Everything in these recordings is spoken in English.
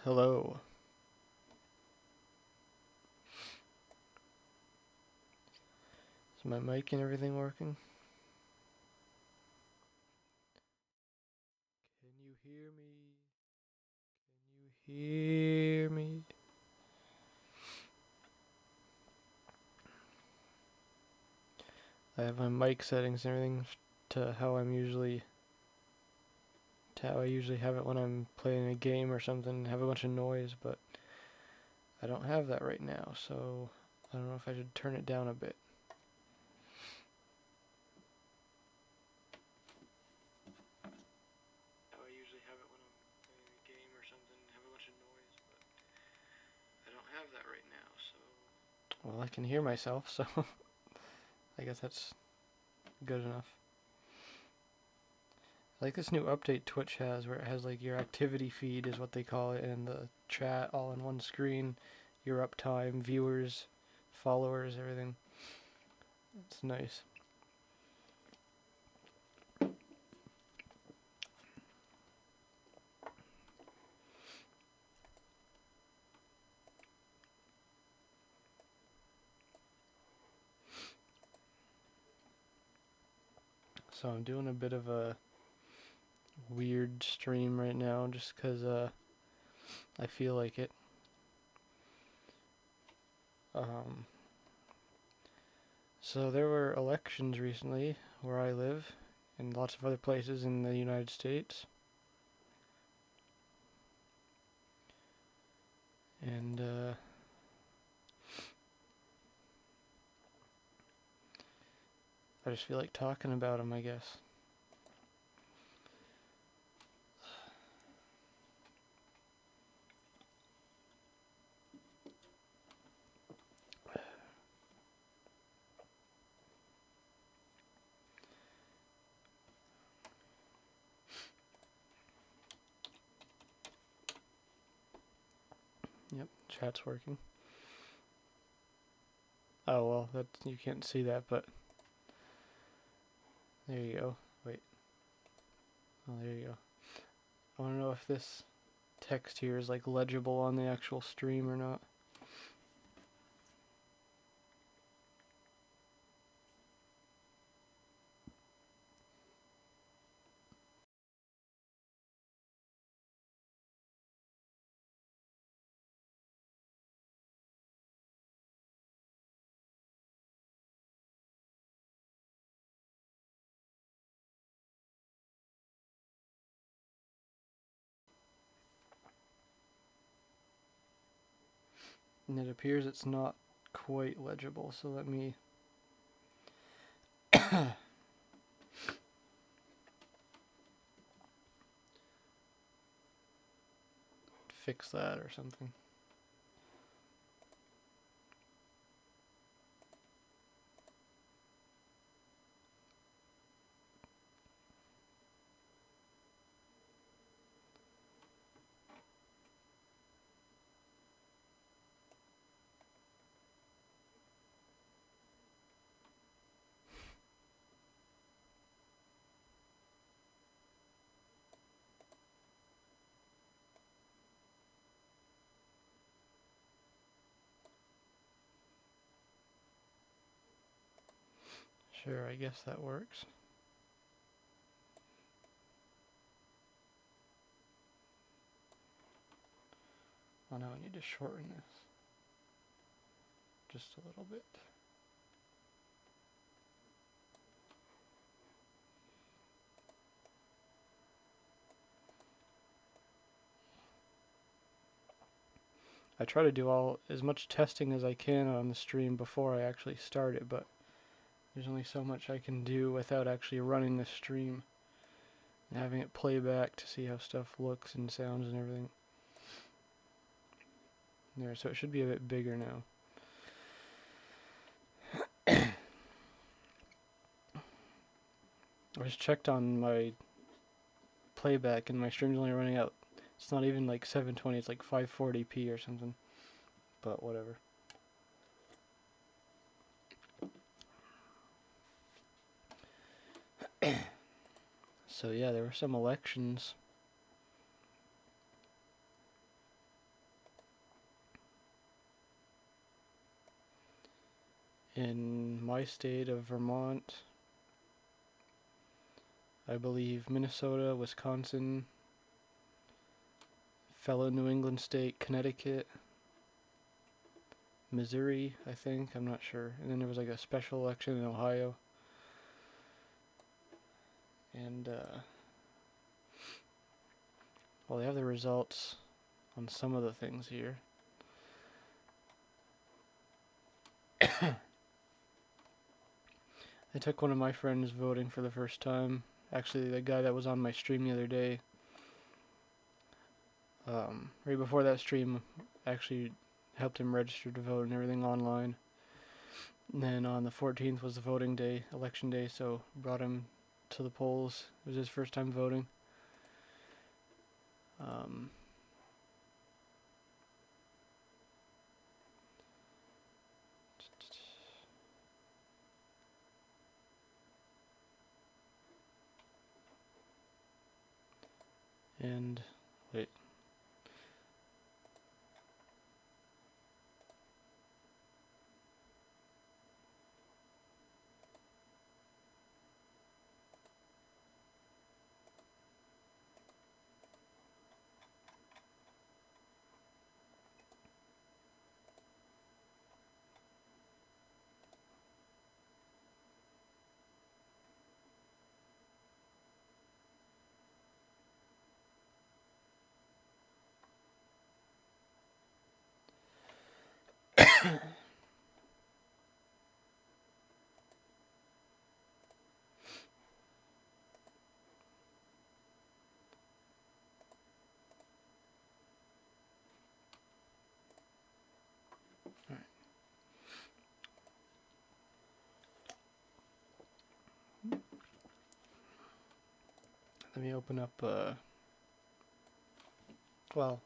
Hello. Is my mic and everything working? Can you hear me? Can you hear me? I have my mic settings and everything to how I usually have it when I'm playing a game or something, have a bunch of noise, but I don't have that right now, so I don't know if I should turn it down a bit. How I usually have it when I'm playing a game or something, have a bunch of noise, but I don't have that right now, so well, I can hear myself, so I guess that's good enough. I like this new update Twitch has where it has like your activity feed is what they call it, and the chat all in one screen, your uptime, viewers, followers, everything. It's nice. So I'm doing a bit of a weird stream right now just because I feel like it. So there were elections recently where I live and lots of other places in the United States. And I just feel like talking about them, I guess. Yep, chat's working. Oh well, that you can't see that, but there you go. Wait. Oh, there you go. I want to know if this text here is like legible on the actual stream or not. And it appears it's not quite legible, so let me fix that or something. Sure, I guess that works. Oh, now I need to shorten this just a little bit. I try to do as much testing as I can on the stream before I actually start it, but there's only so much I can do without actually running the stream and having it play back to see how stuff looks and sounds and everything. There, so it should be a bit bigger now. I just checked on my playback and my stream's only running out. It's not even like 720, it's like 540p or something. But whatever. So yeah, there were some elections. in my state of Vermont, I believe Minnesota, Wisconsin, fellow New England state, Connecticut, Missouri, I think, I'm not sure. And then there was like a special election in Ohio. And, well, they have the results on some of the things here. I took one of my friends voting for the first time. Actually, the guy that was on my stream the other day. Right before that stream, actually helped him register to vote and everything online. And then on the 14th was the voting day, election day, so brought him to the polls. It was his first time voting. And wait. Let me open up, well,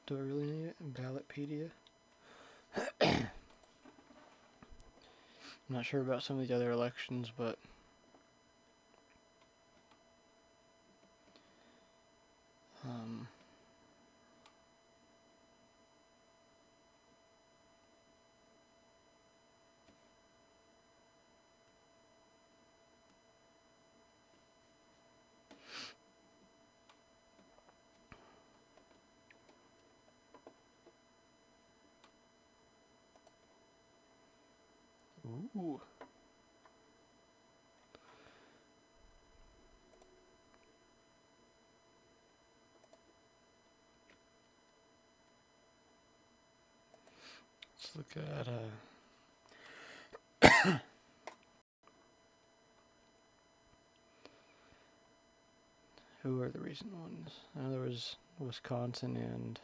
do I really need it? Ballotpedia? I'm not sure about some of the other elections, but ooh. Let's look at, who are the recent ones? I know there was Wisconsin and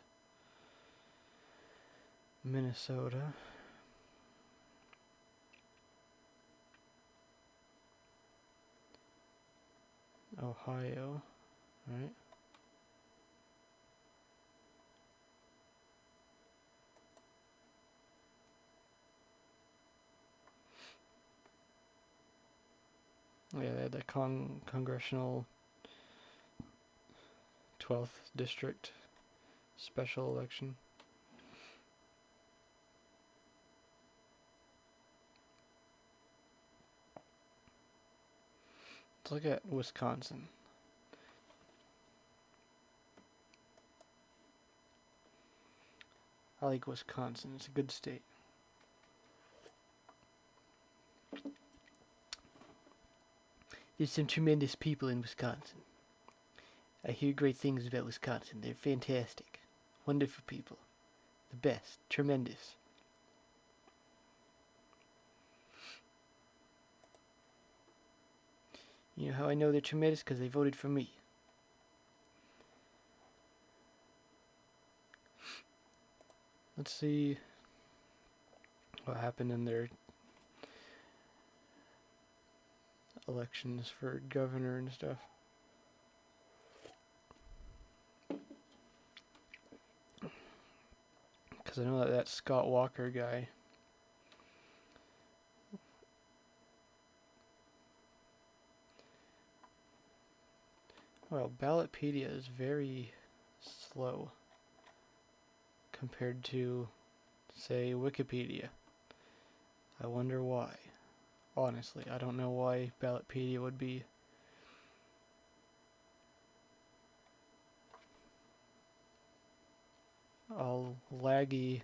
Minnesota. Ohio, right? Yeah, they had the congressional 12th district special election. Let's look at Wisconsin. I like Wisconsin. It's a good state. There's some tremendous people in Wisconsin. I hear great things about Wisconsin. They're fantastic. Wonderful people. The best. Tremendous. You know how I know they're tremendous? Because they voted for me. Let's see what happened in their elections for governor and stuff. Because I know that Scott Walker guy. Well, Ballotpedia is very slow compared to, say, Wikipedia. I wonder why. Honestly, I don't know why Ballotpedia would be all laggy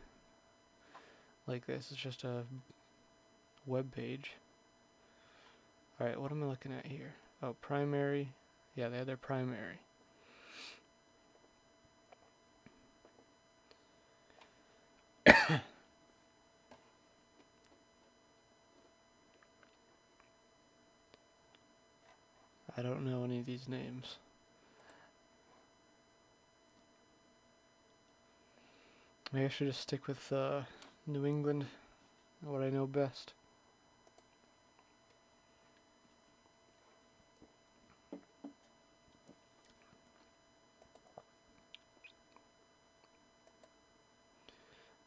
like this. It's just a web page. Alright, what am I looking at here? Oh, primary. Yeah, they had their primary. I don't know any of these names. Maybe I should just stick with New England, what I know best.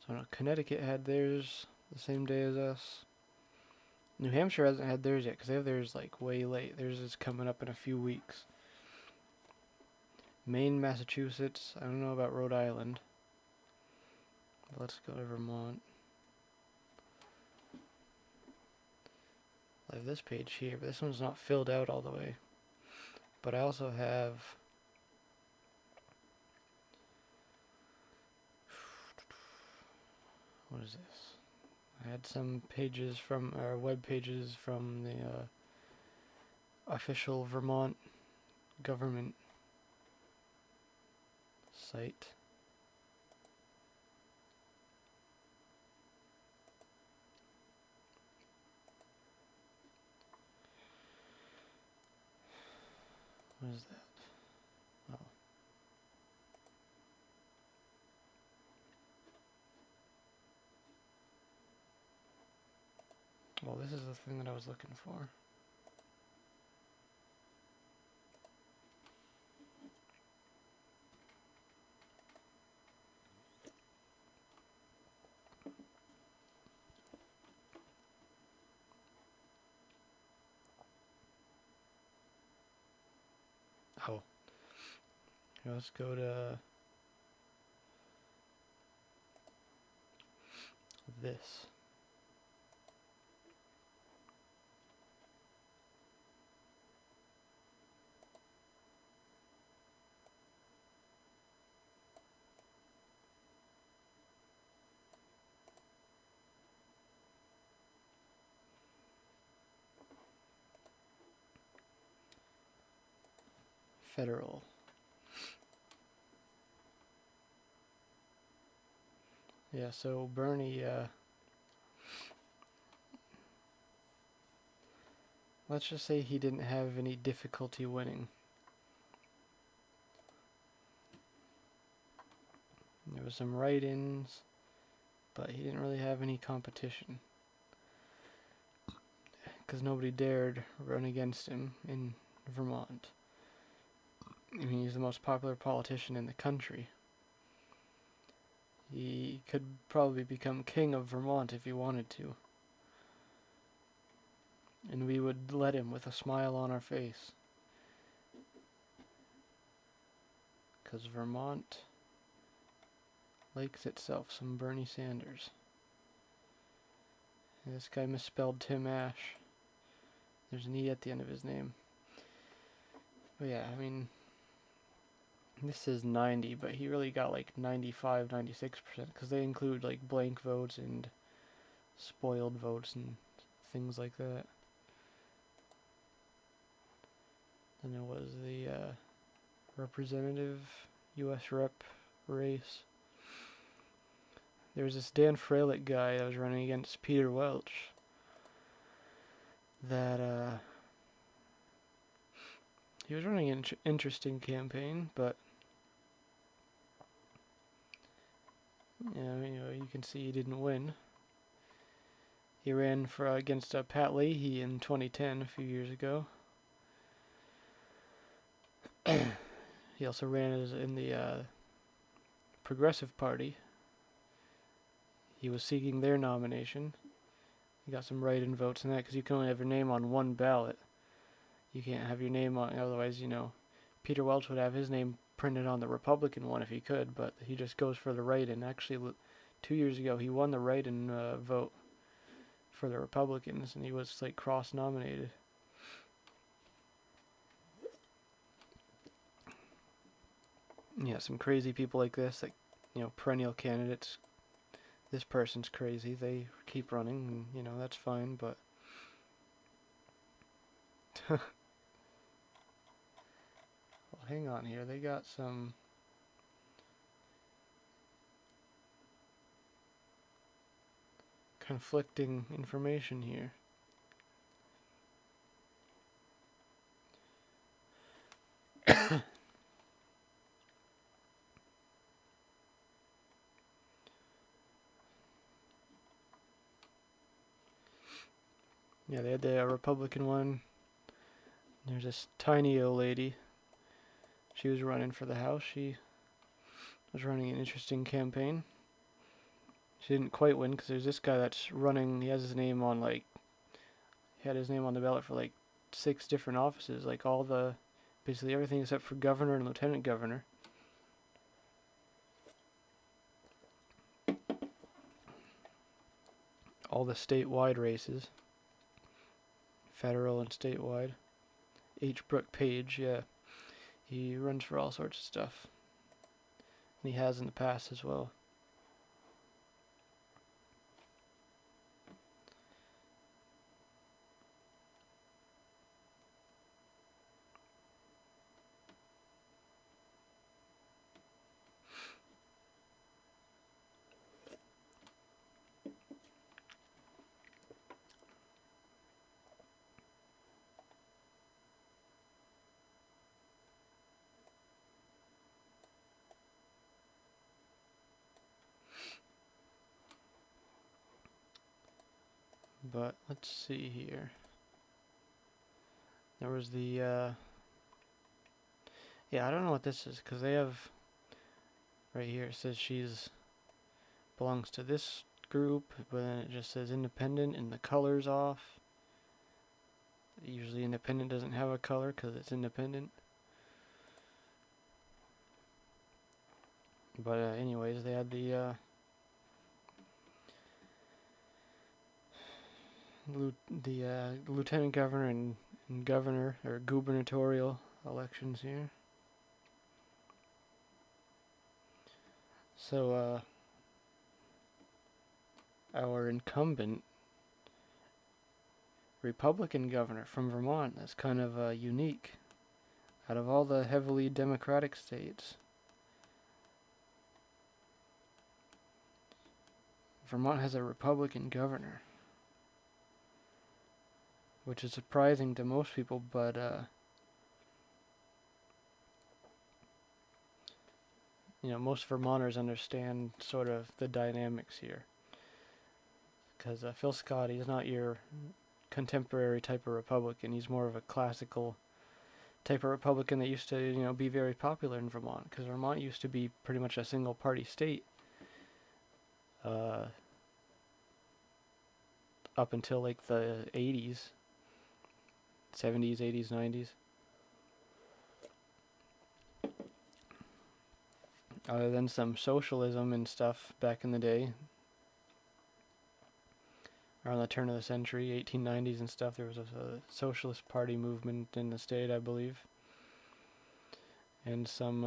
So no, Connecticut had theirs the same day as us. New Hampshire hasn't had theirs yet because they have theirs like way late. Theirs is coming up in a few weeks. Maine, Massachusetts. I don't know about Rhode Island. But let's go to Vermont. I have this page here, but this one's not filled out all the way. But I also have what is this? I had some pages from, or web pages from the official Vermont government site. What is that? Oh. Well, this is the thing that I was looking for. Oh. Here, let's go to this. Federal. Yeah, so Bernie, let's just say he didn't have any difficulty winning. There was some write-ins, but he didn't really have any competition. Because nobody dared run against him in Vermont. I mean, he's the most popular politician in the country. He could probably become king of Vermont if he wanted to. And we would let him with a smile on our face. Because Vermont likes itself some Bernie Sanders. And this guy misspelled Tim Ash. There's an E at the end of his name. But yeah, I mean, this is 90, but he really got like 95, 96%, because they include like blank votes and spoiled votes and things like that. Then there was the representative US rep race. There was this Dan Freilich guy that was running against Peter Welch that he was running an interesting campaign, but yeah, you can see he didn't win. He ran for against Pat Leahy in 2010, a few years ago. He also ran in the Progressive Party. He was seeking their nomination. He got some write-in votes in that, because you can only have your name on one ballot. You can't have your name on, otherwise, Peter Welch would have his name printed on the Republican one if he could, but he just goes for the write-in. Actually, 2 years ago, he won the write-in vote for the Republicans, and he was like cross-nominated. Yeah, some crazy people like this, like, you know, perennial candidates. This person's crazy. They keep running, and you know that's fine. But well, hang on here. They got some conflicting information here. Yeah, they had the Republican one. There's this tiny old lady. She was running for the House. She was running an interesting campaign. She didn't quite win because there's this guy that's running. He has his name on he had his name on the ballot for like 6 different offices, like basically everything except for governor and lieutenant governor. All the statewide races, federal and statewide. H. Brooke Page, yeah, he runs for all sorts of stuff, and he has in the past as well. But let's see here. There was the yeah, I don't know what this is because they have right here. It says she's belongs to this group, but then it just says independent and the color's off. Usually independent doesn't have a color because it's independent. But anyways, they had the lieutenant governor and governor or gubernatorial elections here. So our incumbent Republican governor from Vermont is kind of unique out of all the heavily Democratic states. Vermont has a Republican governor, which is surprising to most people, but you know, most Vermonters understand sort of the dynamics here. Because Phil Scott, he's not your contemporary type of Republican. He's more of a classical type of Republican that used to, you know, be very popular in Vermont. Because Vermont used to be pretty much a single-party state up until like the 80s, 70s, 80s, 90s. Other than some socialism and stuff back in the day, around the turn of the century, 1890s and stuff, there was a socialist party movement in the state, I believe. And some,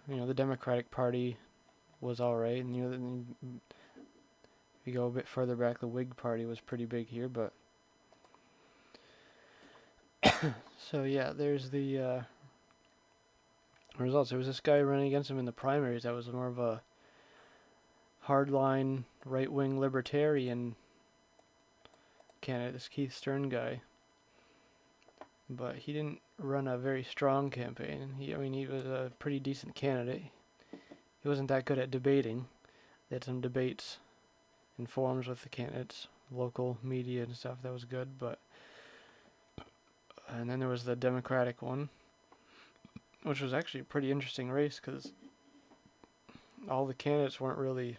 you know, the Democratic Party was alright, and you know, if you go a bit further back, the Whig Party was pretty big here, but so yeah, there's the results. There was this guy running against him in the primaries that was more of a hardline, right-wing libertarian candidate, this Keith Stern guy. But he didn't run a very strong campaign. I mean, he was a pretty decent candidate. He wasn't that good at debating. They had some debates and forums with the candidates, local media and stuff. That was good, but and then there was the Democratic one, which was actually a pretty interesting race because all the candidates weren't really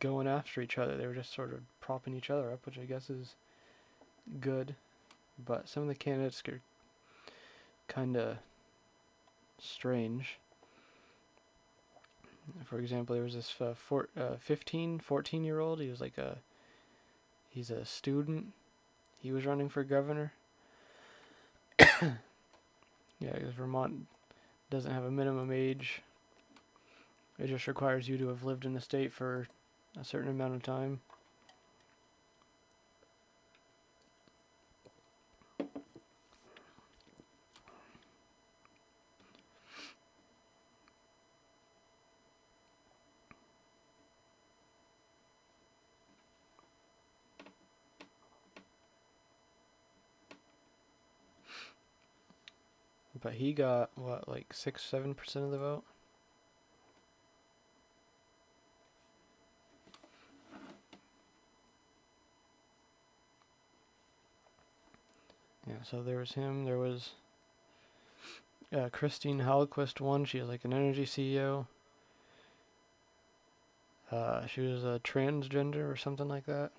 going after each other. They were just sort of propping each other up, which I guess is good. But some of the candidates are kind of strange. For example, there was this 14-year-old. He He's a student. He was running for governor. Yeah, because Vermont doesn't have a minimum age. It just requires you to have lived in the state for a certain amount of time. But he got, what, like 6-7% of the vote? Yeah, so there was him. There was Christine Hallquist won. She was like an energy CEO. She was a transgender or something like that.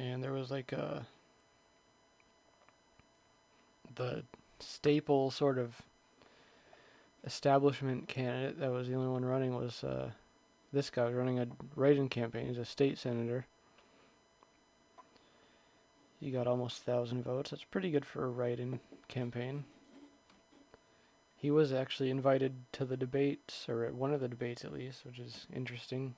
And there was like the staple sort of establishment candidate that was the only one running was this guy was running a write-in campaign. He's a state senator. He got almost 1,000 votes. That's pretty good for a write-in campaign. He was actually invited to the debates, or at one of the debates at least, which is interesting.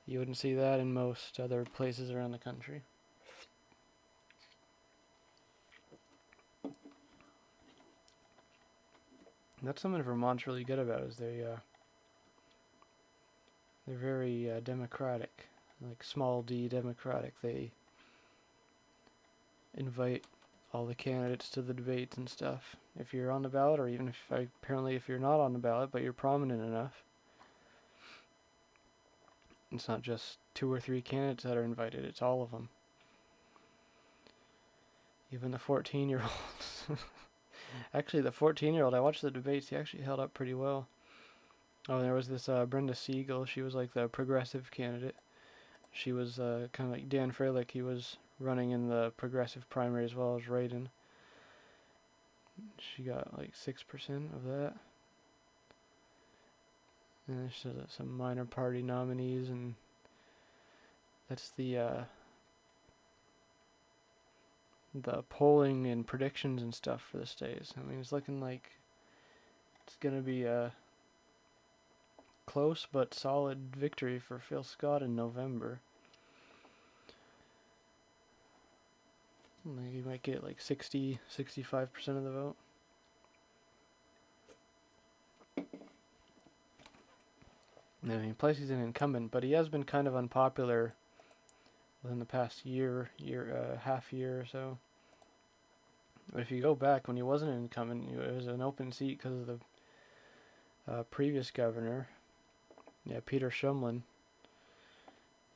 You wouldn't see that in most other places around the country. That's something Vermont's really good about, is they're very democratic, like small d democratic. They invite all the candidates to the debates and stuff. If you're on the ballot, or even apparently if you're not on the ballot, but you're prominent enough. It's not just 2 or 3 candidates that are invited, it's all of them. Even the 14-year-olds. Actually, the 14-year-old, I watched the debates, he actually held up pretty well. Oh, and there was this Brenda Siegel. She was like the progressive candidate. She was kind of like Dan Freilich. He was running in the progressive primary as well as write-in. She got like 6% of that. And there's some minor party nominees, and that's the polling and predictions and stuff for the states. I mean, it's looking like it's going to be a close but solid victory for Phil Scott in November. He might get like 65% of the vote. I mean, plus he's an incumbent, but he has been kind of unpopular within the past half year or so. But if you go back, when he wasn't an incumbent, it was an open seat because of the previous governor, Peter Shumlin.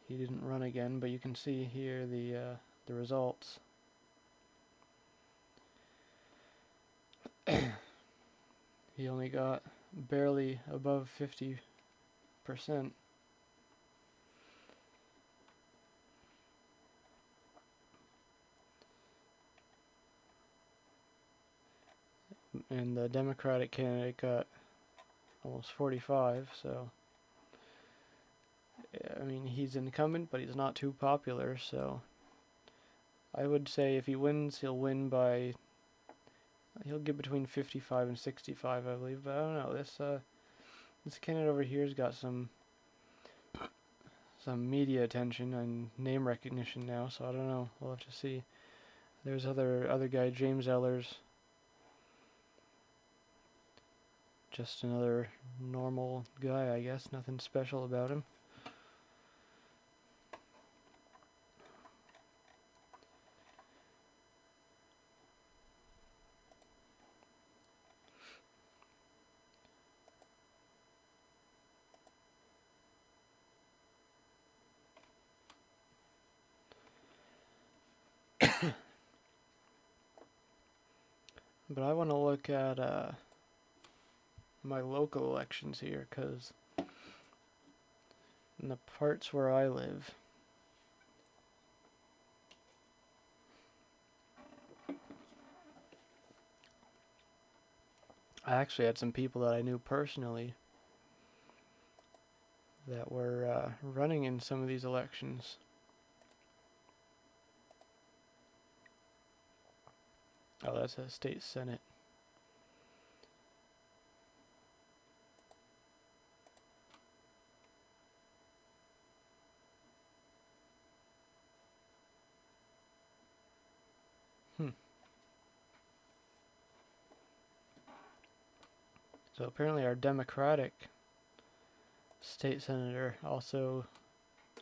He didn't run again, but you can see here the results. He only got barely above 50%. And the Democratic candidate got almost 45, so I mean, he's incumbent, but he's not too popular, so I would say if he wins, he'll get between 55 and 65, I believe, but I don't know. This candidate over here's got some media attention and name recognition now, so I don't know. We'll have to see. There's other guy, James Ellers. Just another normal guy, I guess. Nothing special about him. But I want to look at my local elections here, because in the parts where I live, I actually had some people that I knew personally that were running in some of these elections. Oh, that's a state senate. So apparently our Democratic state senator also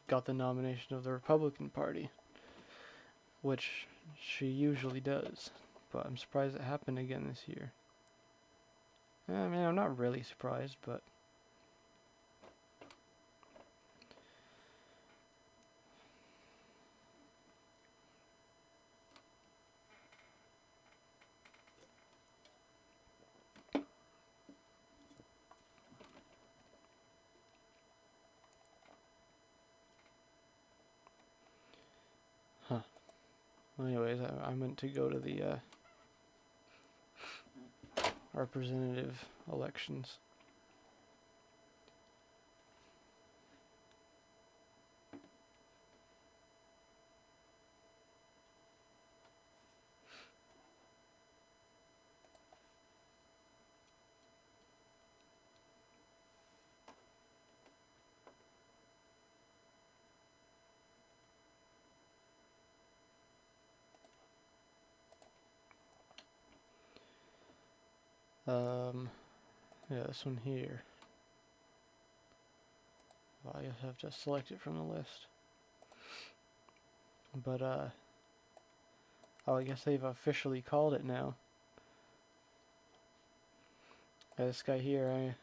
got the nomination of the Republican Party, which she usually does. But I'm surprised it happened again this year. I mean, I'm not really surprised, but huh. Well, anyways, I meant to go to the representative elections. Yeah, this one here. Well, I guess I have to select it from the list. But, oh, I guess they've officially called it now. This guy here, I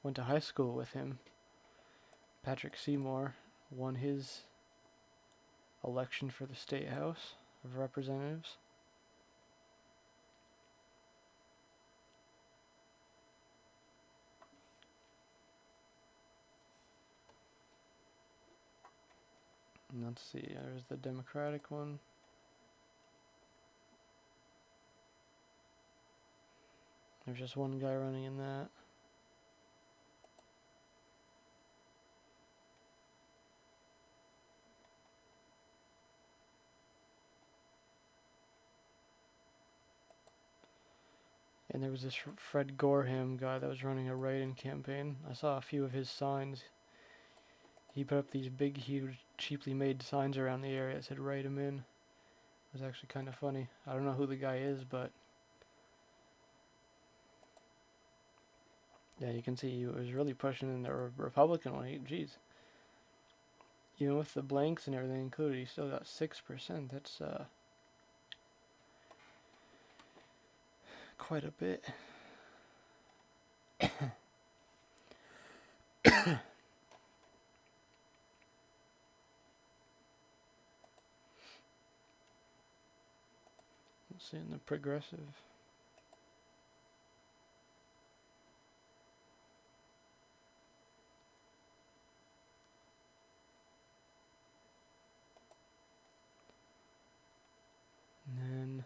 went to high school with him. Patrick Seymour won his election for the State House of Representatives. And let's see, there's the Democratic one. There's just one guy running in that. And there was this Fred Gorham guy that was running a write-in campaign. I saw a few of his signs. He put up these big, huge, cheaply made signs around the area that said write him in. It was actually kind of funny. I don't know who the guy is, but yeah, you can see he was really pushing in the Republican one. Jeez. Even with the blanks and everything included, he still got 6%. That's quite a bit. Let's see, in the progressive. And then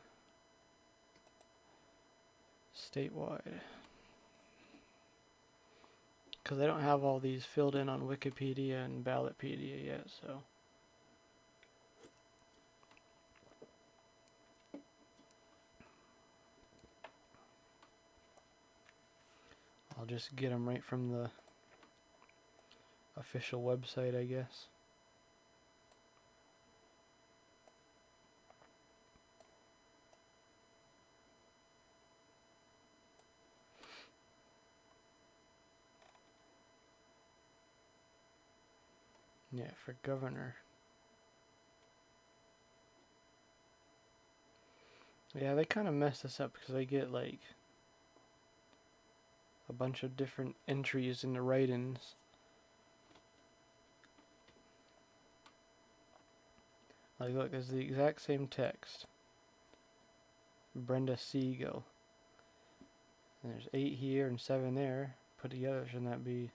statewide. Because they don't have all these filled in on Wikipedia and Ballotpedia yet, so. I'll just get them right from the official website, I guess. Yeah, for governor. Yeah, they kind of messed this up because they get like a bunch of different entries in the write-ins. Like, look, it's the exact same text. Brenda Siegel. And there's 8 here and 7 there. Put together, shouldn't that be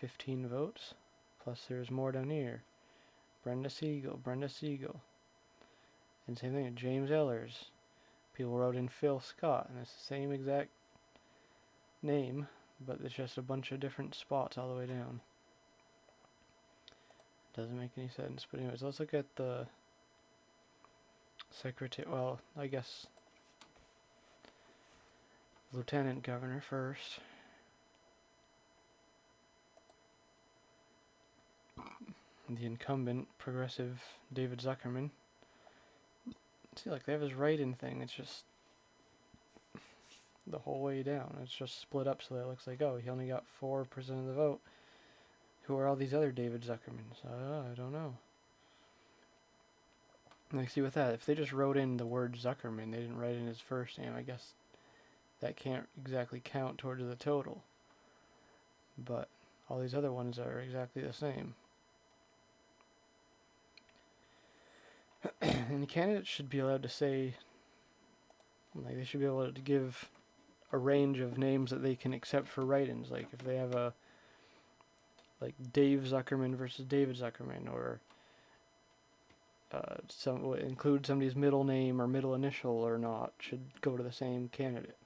15 votes. Plus there's more down here. Brenda Siegel, Brenda Siegel. And same thing, James Ellers. People wrote in Phil Scott, and it's the same exact name, but it's just a bunch of different spots all the way down. Doesn't make any sense, but anyways, let's look at the secretary, well, I guess lieutenant governor first. The incumbent, progressive David Zuckerman. See, like, they have his write-in thing, it's just the whole way down. It's just split up so that it looks like, oh, he only got 4% of the vote. Who are all these other David Zuckermans? I don't know. Like, see, with that, if they just wrote in the word Zuckerman, they didn't write in his first name, I guess that can't exactly count towards the total. But all these other ones are exactly the same. And the candidates should be allowed to say, like, they should be able to give a range of names that they can accept for write-ins. Like, if they have a, like, Dave Zuckerman versus David Zuckerman, or include somebody's middle name or middle initial or not, should go to the same candidate.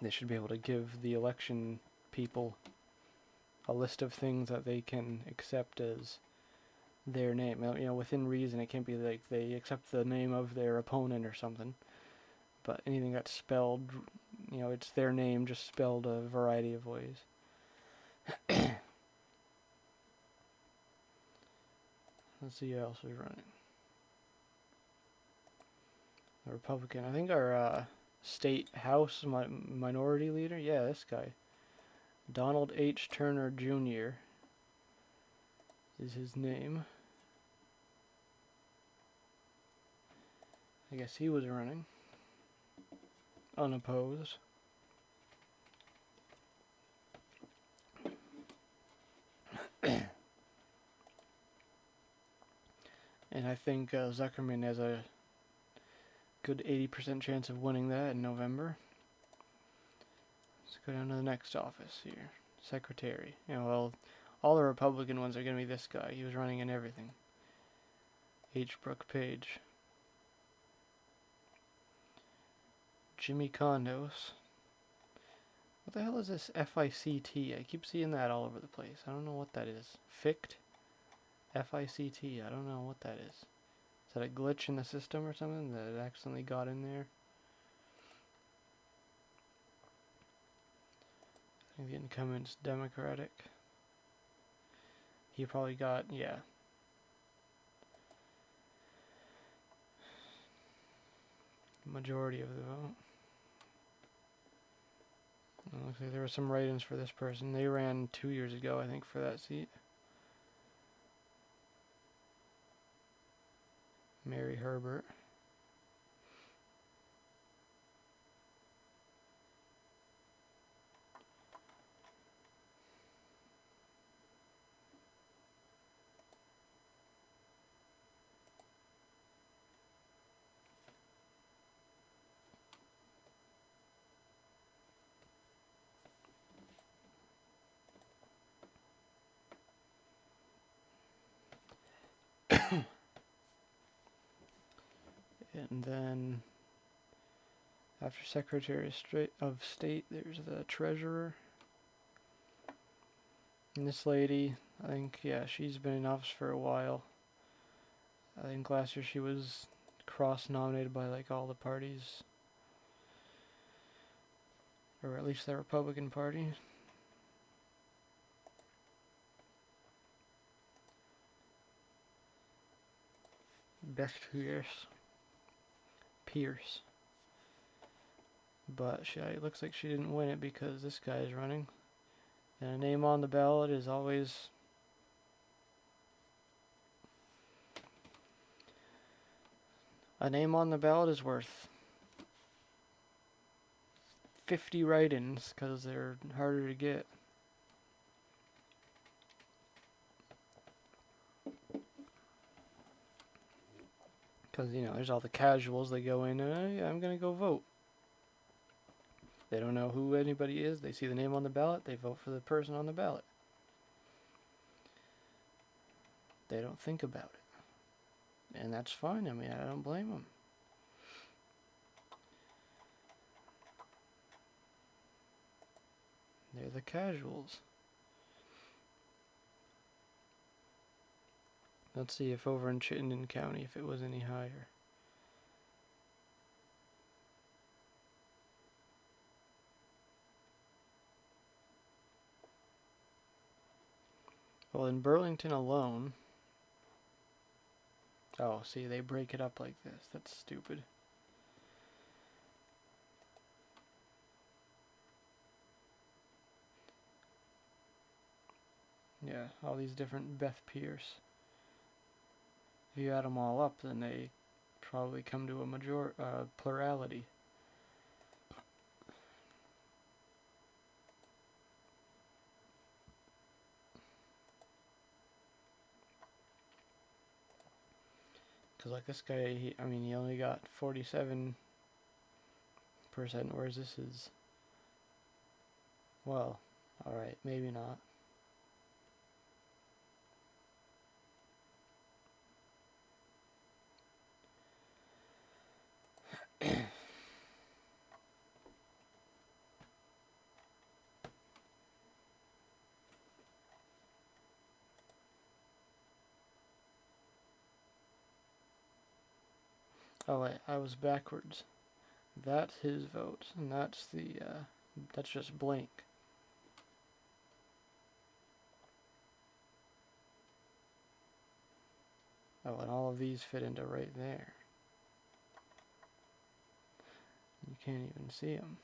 They should be able to give the election people a list of things that they can accept as their name. You know, within reason. It can't be like they accept the name of their opponent or something. But anything that's spelled, you know, it's their name just spelled a variety of ways. Let's see who else is running. A Republican. I think our state house minority leader. Yeah, this guy. Donald H. Turner Jr. is his name. I guess he was running. Unopposed. And I think Zuckerman has a good 80% chance of winning that in November. Let's go down to the next office here. Secretary. You know, well, all the Republican ones are going to be this guy. He was running in everything. H. Brooke Page. Jimmy Condos. What the hell is this FICT? I keep seeing that all over the place. I don't know what that is. FICT? FICT. I don't know what that is. Is that a glitch in the system or something that it accidentally got in there? I think the incumbent's Democratic. He probably got, yeah. Majority of the vote. It looks like there were some write-ins for this person. They ran 2 years ago, I think, for that seat. Mary Herbert. And then after Secretary of State, there's the Treasurer. And this lady, I think, yeah, she's been in office for a while. I think last year she was cross-nominated by like all the parties. Or at least the Republican Party. Best Pierce. But it looks like she didn't win it because this guy is running. And a name on the ballot is always... A name on the ballot is worth 50 write-ins because they're harder to get. Because, you know, there's all the casuals that go in and, yeah, I'm going to go vote. They don't know who anybody is. They see the name on the ballot. They vote for the person on the ballot. They don't think about it. And that's fine. I mean, I don't blame them. They're the casuals. Let's see if over in Chittenden County, if it was any higher. Well, in Burlington alone... Oh, see, they break it up like this. That's stupid. Yeah, all these different Beth Pierce. If you add them all up, then they probably come to a plurality. Because like this guy, he only got 47%, whereas this is... Well, alright, maybe not. Oh wait, I was backwards. That's his vote, and that's the, that's just blank. Oh, and all of these fit into right there. You can't even see them.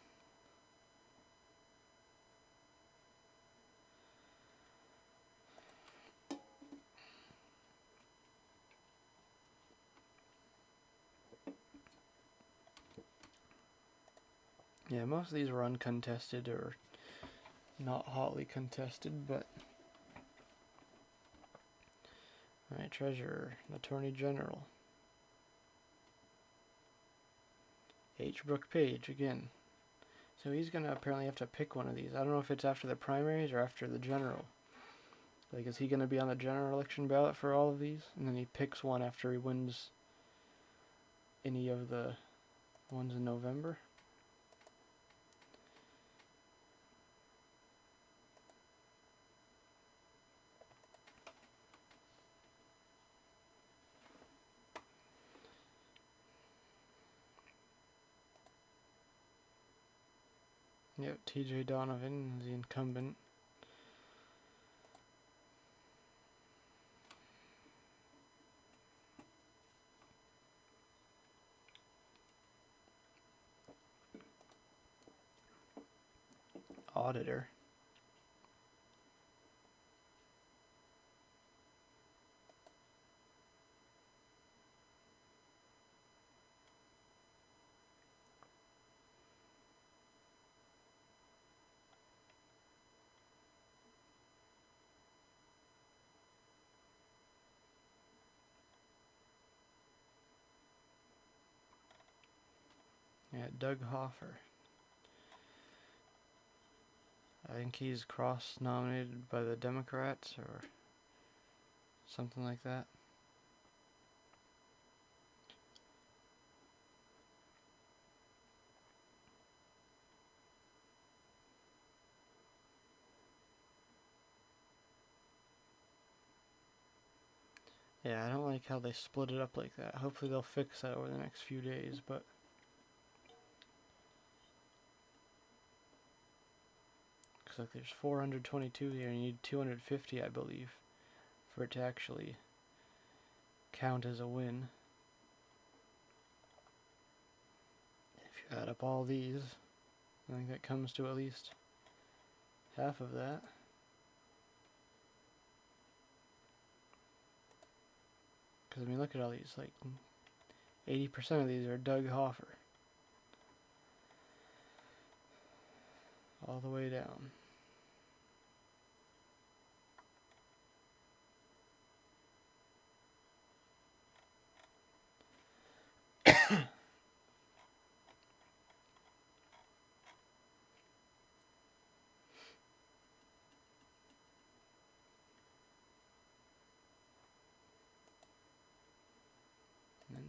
Yeah, most of these were uncontested or not hotly contested, but... Alright, Treasurer, Attorney General. H. Brooke Page, again. So he's gonna apparently have to pick one of these. I don't know if it's after the primaries or after the general. Like, is he gonna be on the general election ballot for all of these? And then he picks one after he wins any of the ones in November? Yep, TJ Donovan, the incumbent. Auditor. Yeah, Doug Hoffer. I think he's cross-nominated by the Democrats or something like that. Yeah, I don't like how they split it up like that. Hopefully they'll fix that over the next few days, but... Looks like there's 422 here, and you need 250, I believe, for it to actually count as a win. If you add up all these, I think that comes to at least half of that. Because, I mean, look at all these, like, 80% of these are Doug Hoffer. All the way down.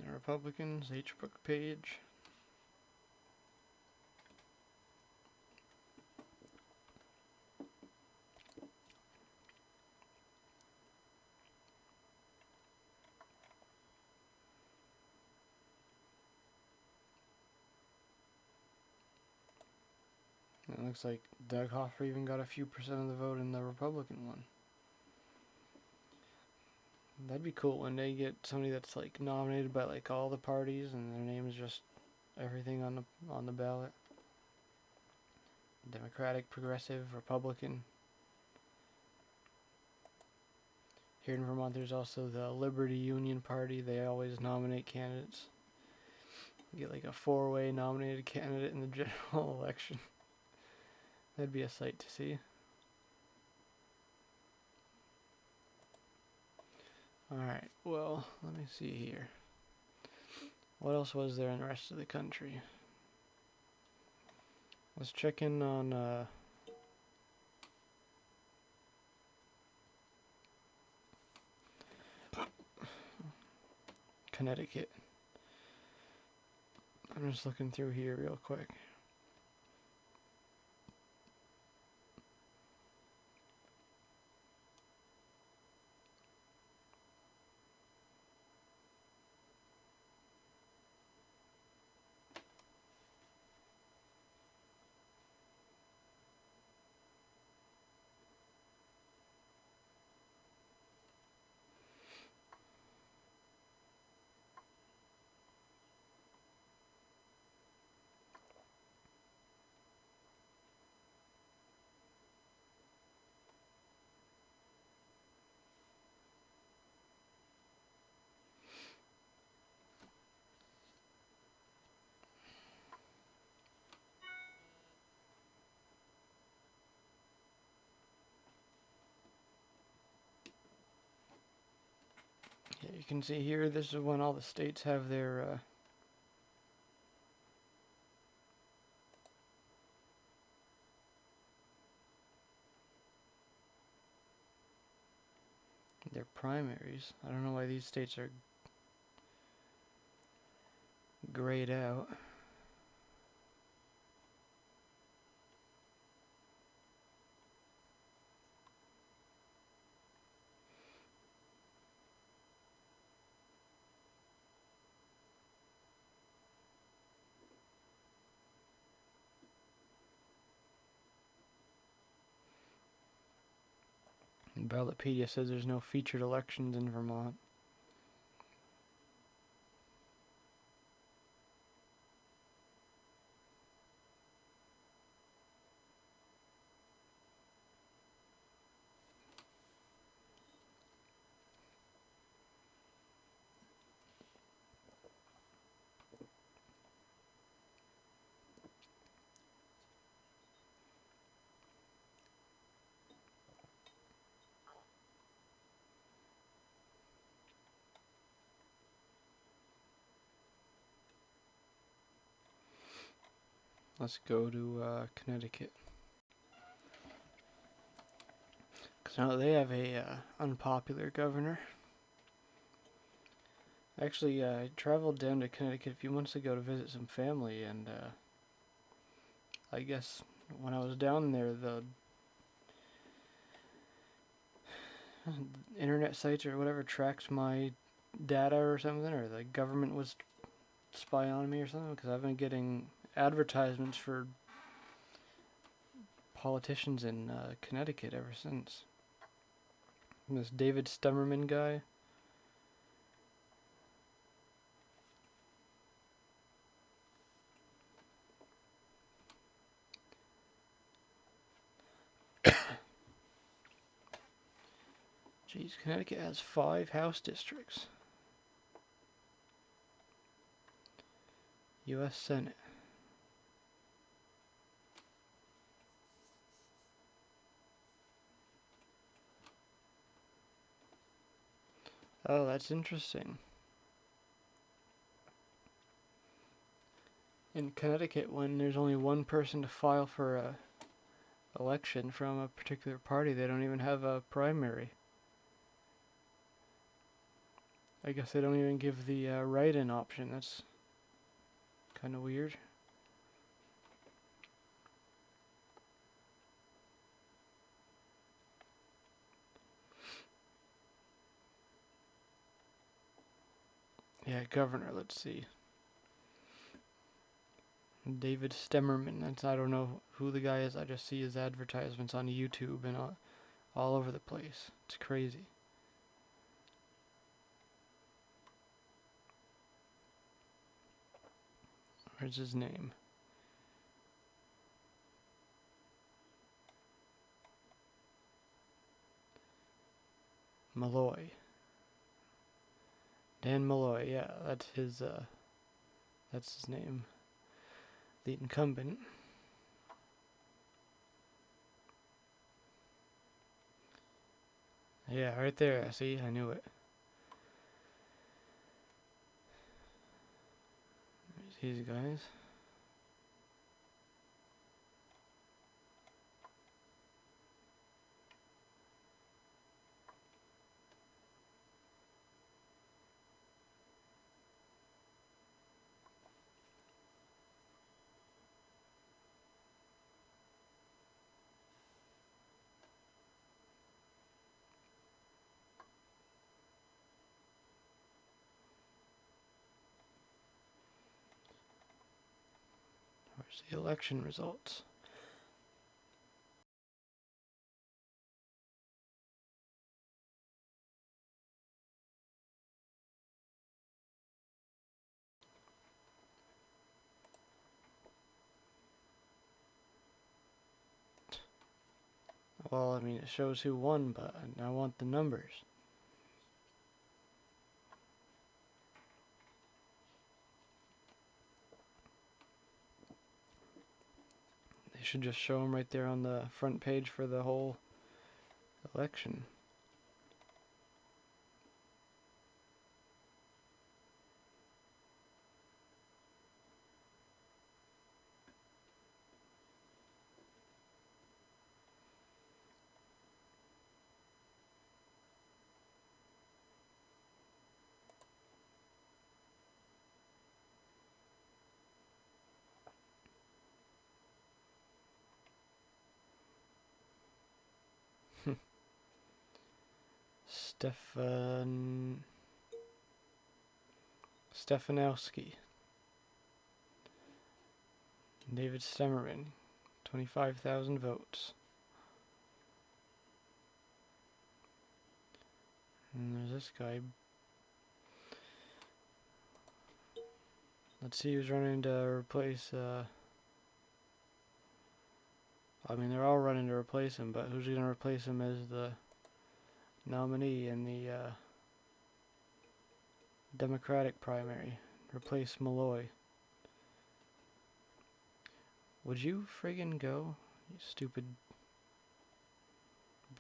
The Republicans, H. Brooke Page. It looks like Doug Hoffer even got a few percent of the vote in the Republican one. That'd be cool when they get somebody that's like nominated by like all the parties and their name is just everything on the ballot. Democratic, Progressive, Republican. Here in Vermont there's also the Liberty Union Party. They always nominate candidates. You get like a 4-way nominated candidate in the general election. That'd be a sight to see. Alright, well, let me see here. What else was there in the rest of the country? Let's check in on Connecticut. I'm just looking through here real quick. Yeah, you can see here, this is when all the states have their primaries. I don't know why these states are grayed out. Ballotpedia says there's no featured elections in Vermont. Let's go to Connecticut. Because now they have a unpopular governor. Actually, I traveled down to Connecticut a few months ago to visit some family, and I guess when I was down there, the internet sites or whatever tracks my data or something, or the government was spying on me or something, because I've been getting advertisements for politicians in Connecticut ever since. And this David Stemmerman guy. Jeez, Connecticut has 5 House districts. US Senate. Oh, that's interesting. In Connecticut, when there's only one person to file for a election from a particular party, they don't even have a primary. I guess they don't even give the write-in option. That's kind of weird. Yeah, governor, let's see. David Stemmerman. I don't know who the guy is. I just see his advertisements on YouTube and all over the place. It's crazy. Where's his name? Malloy. Dan Malloy, yeah, that's his name. The incumbent. Yeah, right there, see, I knew it. There's these guys. Where's the election results? Well, I mean, it shows who won, but I want the numbers. They should just show them right there on the front page for the whole election. Stefanowski. David Stemmerman, 25,000 votes. And there's this guy. Let's see who's running to replace, I mean, they're all running to replace him, but who's going to replace him as the nominee in the Democratic primary? Replace Malloy. Would you friggin' go, you stupid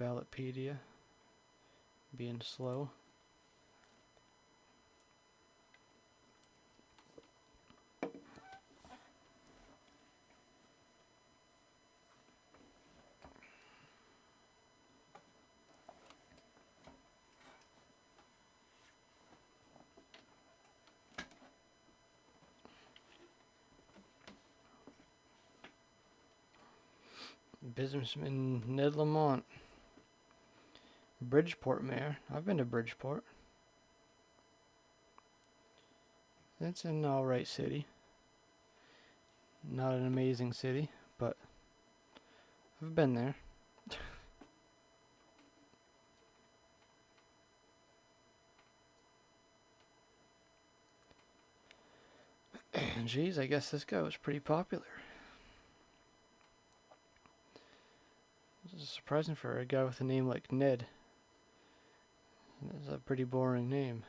Ballotpedia? Being slow. Businessman Ned Lamont. Bridgeport mayor. I've been to Bridgeport. It's an alright city. Not an amazing city, but I've been there. Geez, I guess this guy was pretty popular. This is surprising for a guy with a name like Ned. It's a pretty boring name.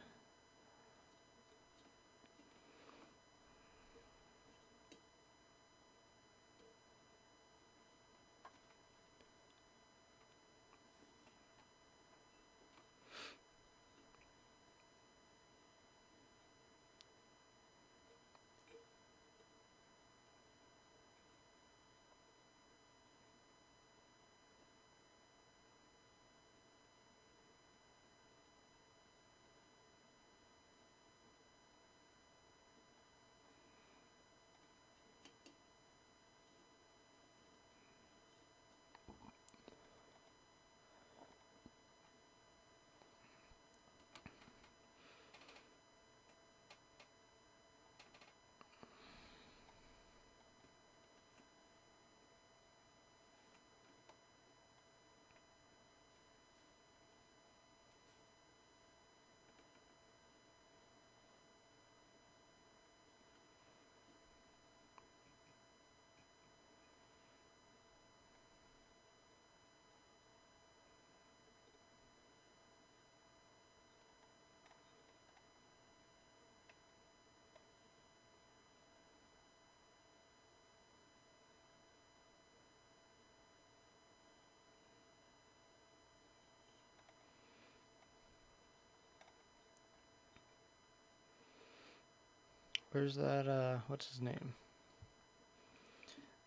Where's that, what's his name?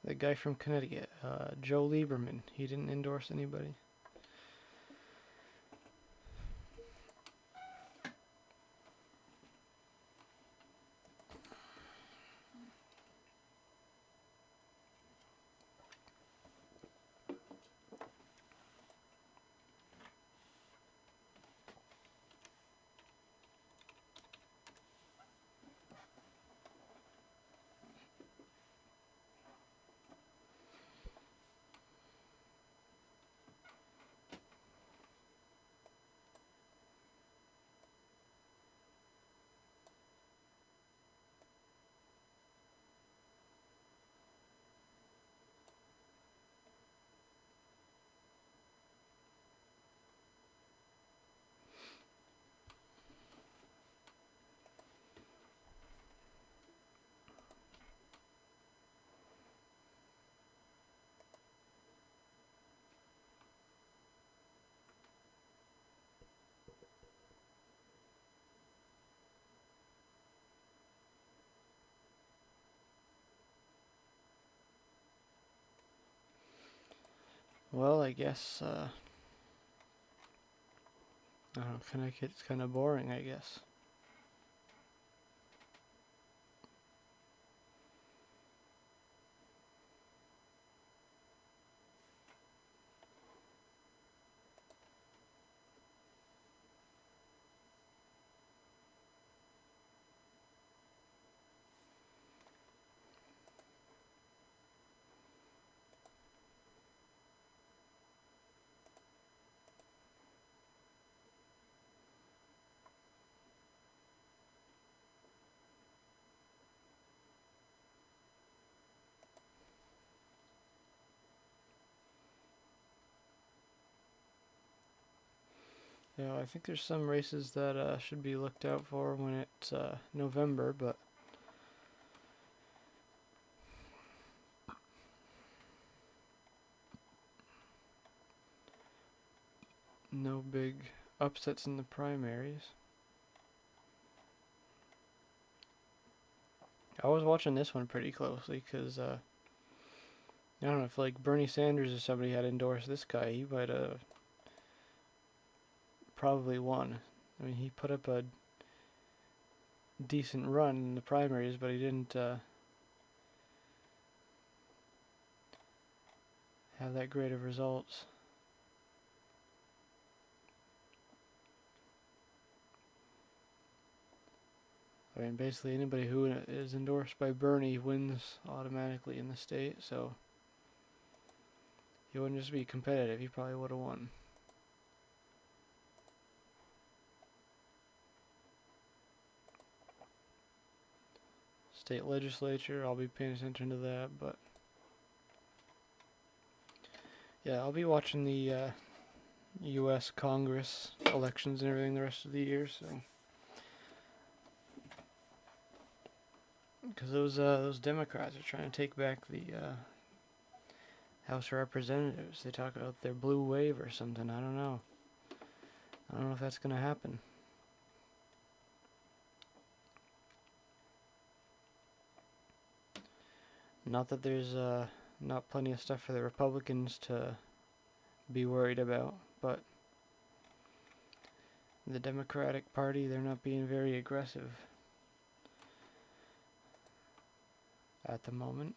The guy from Connecticut, Joe Lieberman. He didn't endorse anybody. Well, I guess, I don't know, Connecticut's kind of boring, I guess. Yeah, I think there's some races that should be looked out for when it's November, but no big upsets in the primaries. I was watching this one pretty closely because I don't know if like Bernie Sanders or somebody had endorsed this guy, he might have probably won. I mean, he put up a decent run in the primaries, but he didn't have that great of results. I mean, basically anybody who is endorsed by Bernie wins automatically in the state, so he wouldn't just be competitive, he probably would have won. State legislature, I'll be paying attention to that, but yeah, I'll be watching the US Congress elections and everything the rest of the year, so because those Democrats are trying to take back the House of Representatives. They talk about their blue wave or something. I don't know. I don't know if that's gonna happen. Not that there's not plenty of stuff for the Republicans to be worried about, but the Democratic Party, they're not being very aggressive at the moment.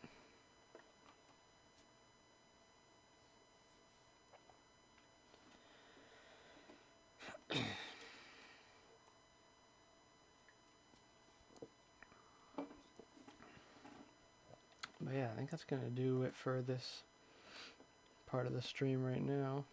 But yeah, I think that's gonna do it for this part of the stream right now.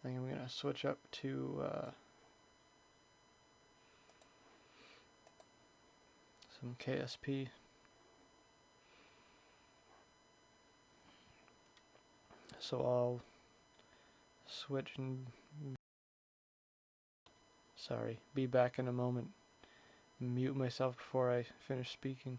I think I'm gonna switch up to some KSP. So I'll switch and Sorry. Be back in a moment. Mute myself before I finish speaking.